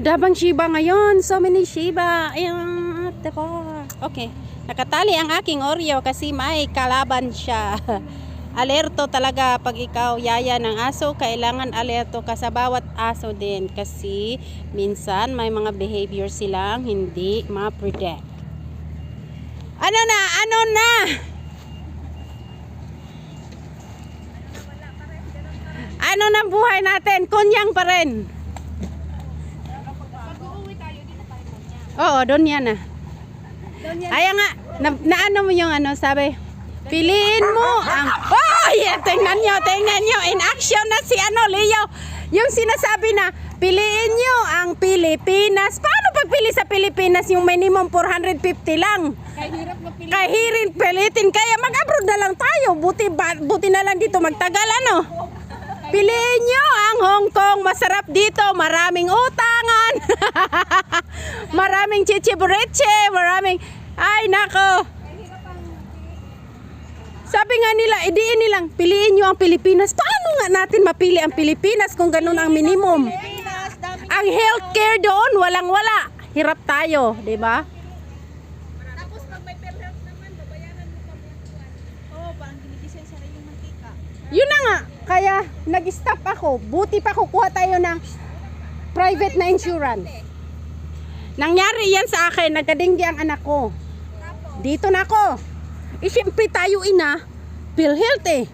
Dabang Shiba ngayon. So many Shiba. Ayan, diba? Okay. Nakatali ang aking Oreo kasi may kalaban siya. Alerto talaga pag ikaw yaya ng aso. Kailangan alerto ka sa bawat aso din. Kasi minsan may mga behavior silang hindi ma-predict. Ano na? Ano na? Ano na buhay natin? Kunyang pa rin. Oo, doon yan ah. Ay nga, naano mo yung ano, sabi, piliin mo ang, oh yeah, tingnan nyo, in action na si ano, Leo, yung sinasabi na, piliin nyo ang Pilipinas. Paano pagpili sa Pilipinas yung minimum 450 lang? Kahirap pilitin, kaya mag-abroad na lang tayo, buti na lang dito magtagal ano. Piliin nyo ang Hong Kong, masarap dito, maraming utangan, maraming chichibureche, maraming, ay nako. Sabi nga nila, idiin nilang, piliin nyo ang Pilipinas. Paano nga natin mapili ang Pilipinas kung ganun ang minimum? Ang healthcare doon, walang-wala. Hirap tayo, di ba? Tapos pag may per-health naman, babayaran mo pa buwan. Oo, parang ginigisan sa yung mantika. Yun na nga, kaya nag-stop ako. Buti pa kukuha tayo ng private na insurance. Nangyari yan sa akin, nagkadinggi ang anak ko. Dito na ako. Siyempre tayo ina, PhilHealth eh.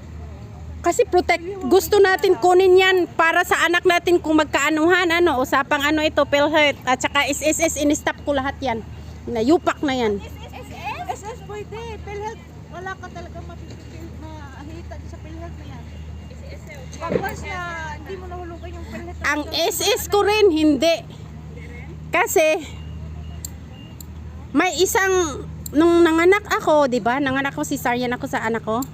Kasi protect, gusto natin kunin yan para sa anak natin kung magkaanuhan, ano, usapang ano ito, PhilHealth. At saka SSS, in-stop ko lahat yan. Nayupak na yan. SS pwede. PhilHealth, wala ka talaga mahita sa PhilHealth na yan. Pag once na hindi mo nahulugan yung PhilHealth. Ang SS ko rin, hindi. Kasi, may isang, nung nanganak ako, di ba? Nanganak ko, cesarean ako sa anak ko.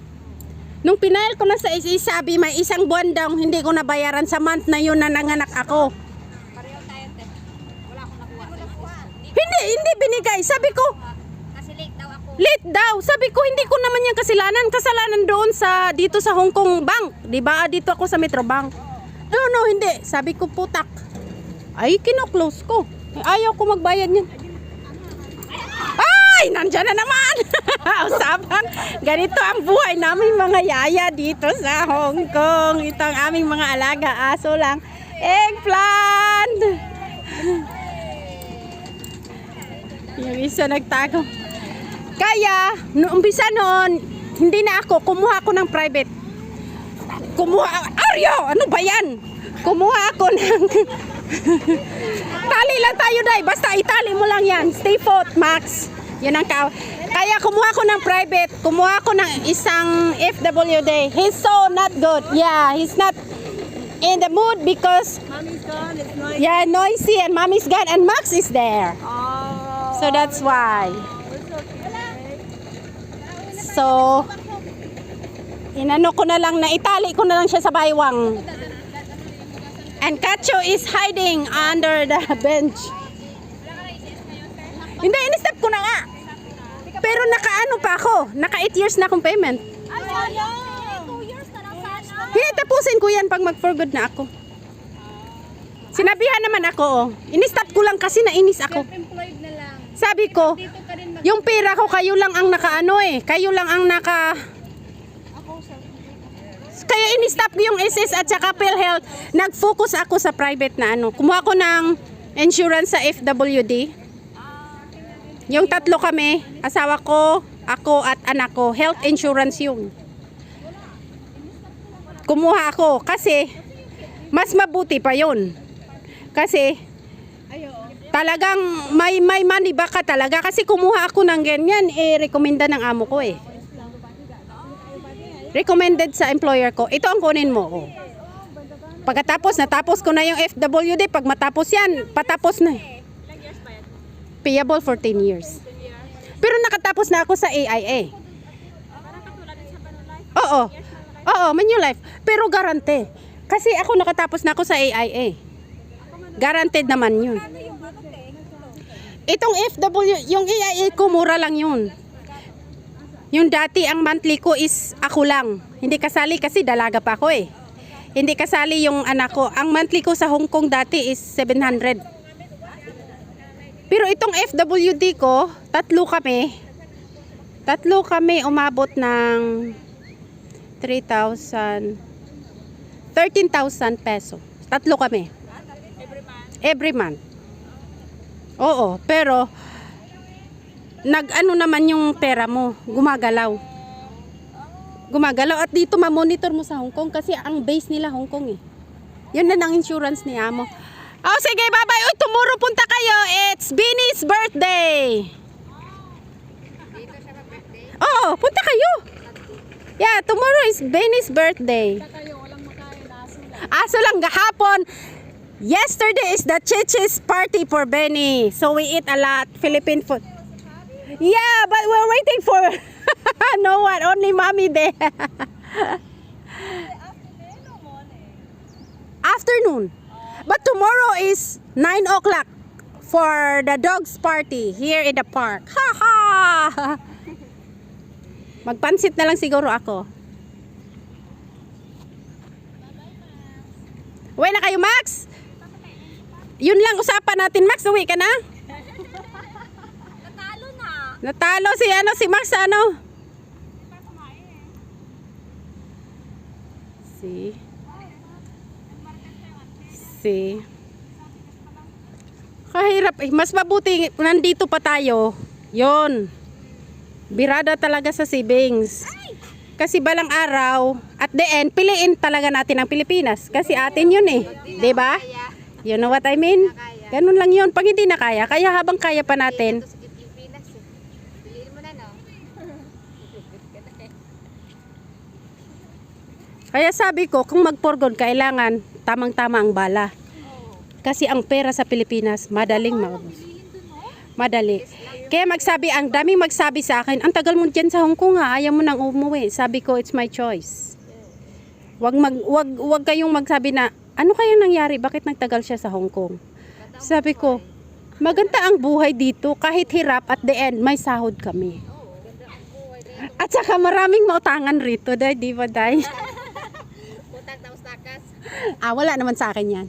Nung pinail ko na sa SS, sabi may isang buwan daw, hindi ko nabayaran sa month na yun na nanganak ako. Pareho tayo, te. Wala akong nakuha. Hindi binigay. Sabi ko, Kasi late daw ako. late daw. Sabi ko, hindi ko naman yung kasalanan doon sa, dito sa Hong Kong Bank. Di ba? Dito ako sa Metro Bank. No, hindi. Sabi ko, putak. Ay, kino-close ko. Ayaw ko magbayad yan. Ay, nandyan na naman. Usapan. Ganito ang buhay namin mga yaya dito sa Hong Kong. Ito ang aming mga alaga. Aso lang. Eggplant. Yung isa nagtago. Kaya, noong umpisa noon, hindi na ako. Kumuha ako ng private. Aryo! Ano ba yan? Kumuha ako ng... Tali lang tayo, Day. Basta itali mo lang yan. Stay put, Max. Yun ang kaya kumuha ko ng private. Kumuha ko ng isang FWD. He's so not good. Yeah, he's not in the mood because Mommy's gone, it's noisy. yeah, noisy and mommy's gone and Max is there. Oh. So that's why. It's okay. So, inano ko na lang na itali ko na lang siya sa baywang. And Kacho is hiding under the bench. Hindi, in-stop ko na nga. Pero naka-ano pa ako. Naka 8 years na akong payment. Ay, sayang. 2 years na lang sana. Hindi, tapusin ko yan pag mag-for good na ako. Sinabihan naman ako, oh. In-stop ko lang kasi nainis ako. Self-employed na lang. Sabi ko, Dito ka rin yung pera ko, kayo lang ang naka-ano eh. Kayo lang ang naka... ako self-employed. Kaya in-stop ko yung SS at saka PhilHealth. Nag-focus ako sa private na ano. Kumuha ko ng insurance sa FWD. Yung tatlo kami, asawa ko, ako at anak ko, health insurance yung. Kumuha ako kasi mas mabuti pa yun. Kasi talagang may money back ka talaga. Kasi kumuha ako ng ganyan, rekomenda ng amo ko eh. Recommended sa employer ko. Ito ang kunin mo. Oh. Pagkatapos, natapos ko na yung FWD. Pag matapos yan, patapos na. Payable for 10 years. Pero nakatapos na ako sa AIA. Oo. Oo, Manulife. Pero garante. Kasi ako nakatapos na ako sa AIA. Guaranteed naman yun. Itong FW, yung AIA ko, mura lang yun. Yung dati, ang monthly ko is ako lang. Hindi kasali kasi dalaga pa ako eh. Hindi kasali yung anak ko. Ang monthly ko sa Hong Kong dati is 700. Pero itong FWD ko, tatlo kami umabot ng 13,000 peso. Tatlo kami. Every month. Oo, pero nag-ano naman yung pera mo, gumagalaw. At dito ma-monitor mo sa Hong Kong kasi ang base nila Hong Kong eh. Yun na ang insurance ni Amo. Oh, sige, bye-bye. Uy, tomorrow punta kayo. It's Beanie's birthday. Oo, punta kayo. Yeah, tomorrow is Beanie's birthday. Aso lang gahapon. Yesterday is the Chichis party for Benny. So we eat a lot Philippine food. Yeah, but we're waiting for no one, only mommy there. Afternoon. But tomorrow is 9 o'clock for the dogs party here in the park. Ha ha. Magpansit na lang siguro ako. Uwi na kayo, Max? Yun lang usapan natin, Max. Uwi ka na? Natalo na. Natalo si Max Si. Kahirap eh. Mas mabuti nandito pa tayo. Yon. Birada talaga sa savings. Kasi balang araw, at the end, piliin talaga natin ang Pilipinas. Kasi atin yun eh. 'Di ba? You know what I mean? Ganun lang yun. Pag hindi na kaya habang kaya pa natin. Kaya sabi ko, kung mag-forgod, kailangan tamang-tama ang bala. Kasi ang pera sa Pilipinas, madali. Kaya ang daming magsabi sa akin, ang tagal mo dyan sa Hong Kong ha, ayaw mo nang umuwi. Sabi ko, it's my choice. Wag kayong magsabi na, ano kaya nangyari? Bakit nagtagal siya sa Hong Kong? Sabi ko, maganda ang buhay dito. Kahit hirap, at the end, may sahod kami. At saka maraming mautangan rito. Di ba, Day? Wala naman sa akin yan.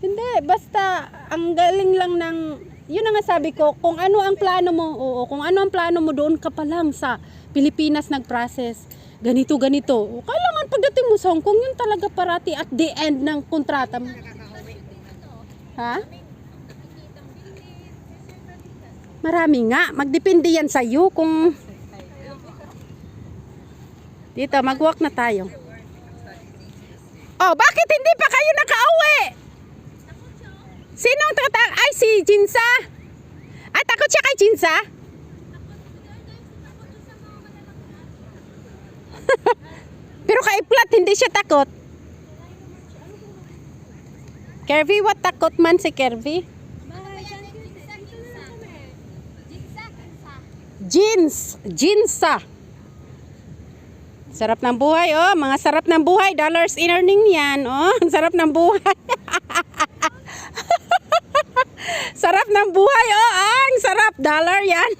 Hindi, basta ang galing lang ng, yun ang sabi ko, kung ano ang plano mo, kung ano ang plano mo, doon ka pa lang sa Pilipinas nag-process. Ganito. Kailangan pagdating mo sa Hong Kong, yun talaga parati at the end ng kontrata mo. Ha? Marami nga. Magdepende yan sa'yo kung... Dito, mag-walk na tayo. Oh, bakit hindi pa kayo nakauwi? Sinong ay si Jinsa? Ay, takot siya kay Jinsa? Pero kay Plat, hindi siya takot. Kervy, what takot man si Kervy? Jinsa. Sarap ng buhay, oh. Mga sarap ng buhay. Dollars in earning yan, oh. Ang sarap ng buhay. Sarap ng buhay, oh. Ang sarap. Dollar yan.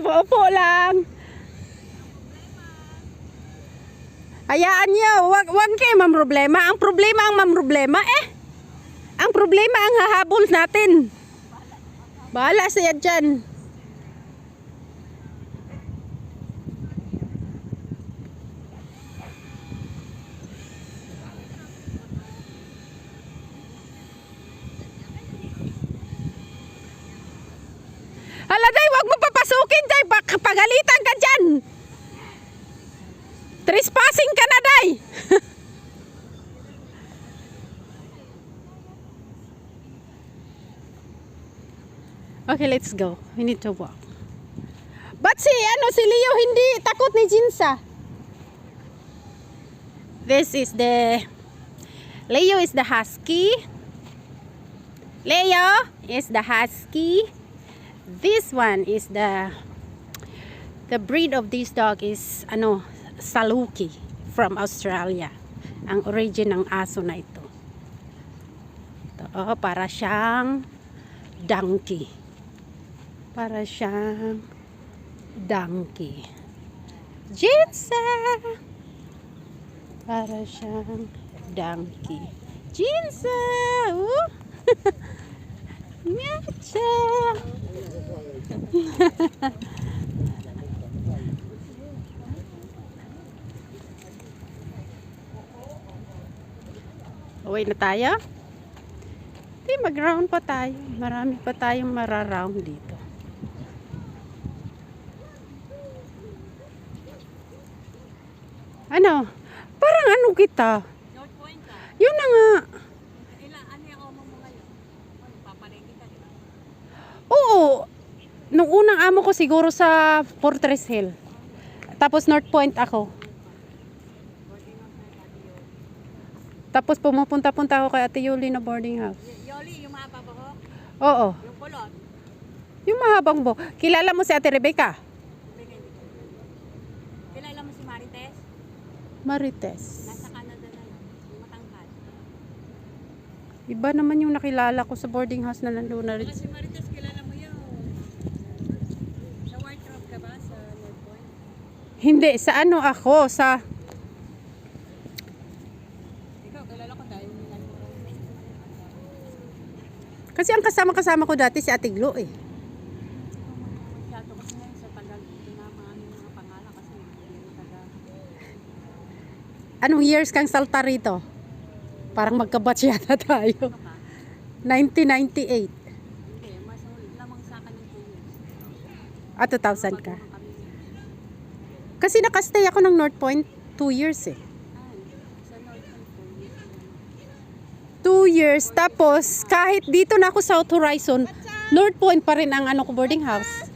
Opo lang. Hayaan niyo, wag kayo mamroblema. Ang problema ang mamroblema Ang problema ang hahabol natin. Bahala siya dyan. Hala, Day, wag mo papasukin, Day. Pagalitan ka dyan. Trespassing ka na, Day. Okay, let's go. We need to walk. But si Leo hindi takot ni Jinsa. Leo is the husky. This one is the breed of this dog is Saluki from Australia. Ang origin ng aso na ito. Para siyang donkey. Para siyang donkey. Jinsa! Para siyang donkey. Jinsa! Oh! Nyacha! Uwi na tayo? Di, mag-round pa tayo. Marami pa tayong mara-round dito. Ano? Parang ano kita? North Point ka. Yun na nga. Ano yung amo mo ngayon? Papalengke ka, di ba? Oo. Nung unang amo ko siguro sa Fortress Hill. Tapos North Point ako. Tapos pumupunta-punta ako kay Ate Yuli na boarding house. Yoli, yung mahaba ba ko? Oo. Yung kulot? Yung mahabang bo. Kilala mo si Ate Rebecca? Kilala mo si Marites? Marites. Nasa Canada na yun. Yung matangkad. Iba naman yung nakilala ko sa boarding house na nandun na rin. Si Marites, kilala mo yun. Sa wardrobe ka ba? Sa North Point? Hindi, sa ano ako? Sa... Ikaw, kilala ko dahil yung Kasi ang kasama-kasama ko dati si Ate Glo eh. masyado kasi ngayon sa tagal. Ito na mga pangalan kasi hindi mo tagal. Anong years kang salta rito? Parang magkabatch yata tayo. Ano ka? 1998. Hindi, mas lamang sa akin ng 2 years. Ah, 2000 ka. Bago kami. Kasi nakastay ako ng North Point 2 years eh. Ay, sa North Point 4 years. 2 years. Tapos, kahit dito na ako sa South Horizon, North Point pa rin ang ano ko boarding house.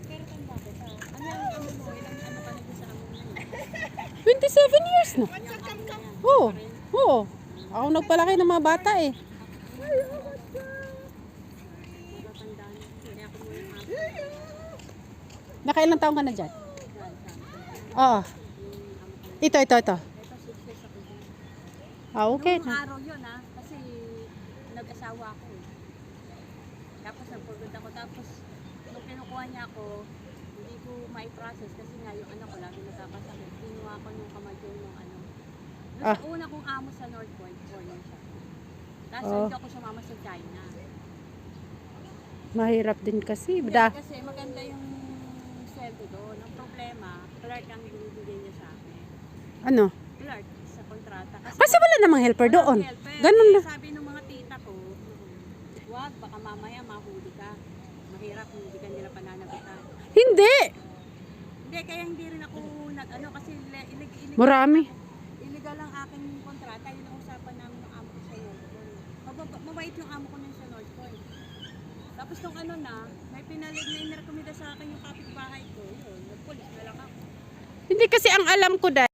Pero kung bakit ano yung ano mo? Ilang ano ka na doon sa amo mo yun? 27 years na. Yung amo na yan. Oo. Oo. Ako nagpalaki ng mga bata eh. Matatanda na. Kaya ako muna yung amo. Nakailang taong ka na dyan? Dahil sa Oo. Ito. ito 6 years ako dun. Ah, okay Noong na. araw yun kasi nag-asawa ako eh. Tapos nagpagod ako. Tapos nung kinukuha niya ako, hindi ko mai-process kasi nga yung anak ko lagi nagkakasakit. Kinuha ko yung kamadyo ng ano. Doon Ah. sa una kong amo sa North Point, foreign siya. Tapos Oh. hindi ako sumama sa China. Mahirap din kasi. Hindi, Da. kasi maganda yung sweldo doon. Ang problema, clerk ang binibigay niya sa akin. Ano? Clerk sa kontrata. Kasi wala namang helper walang doon. helper. Ganun na. Sabi ng mga tita ko, wag, baka mamaya mahuli ka. Mahirap, hindi ka nila pananagutan. Hindi. Hindi, kaya hindi rin ako nag-ano kasi illegal. Marami. Illegal ang aking kontrata. Yun ang usapan namin ng amo ko sa North Point. Mabait yung amo ko nun sa North Point. Tapos nung ano na, may pinalig na inirekomenda sa akin yung kapitbahay ko. Yun, nagpulis na lang ako. Hindi kasi ang alam ko dahil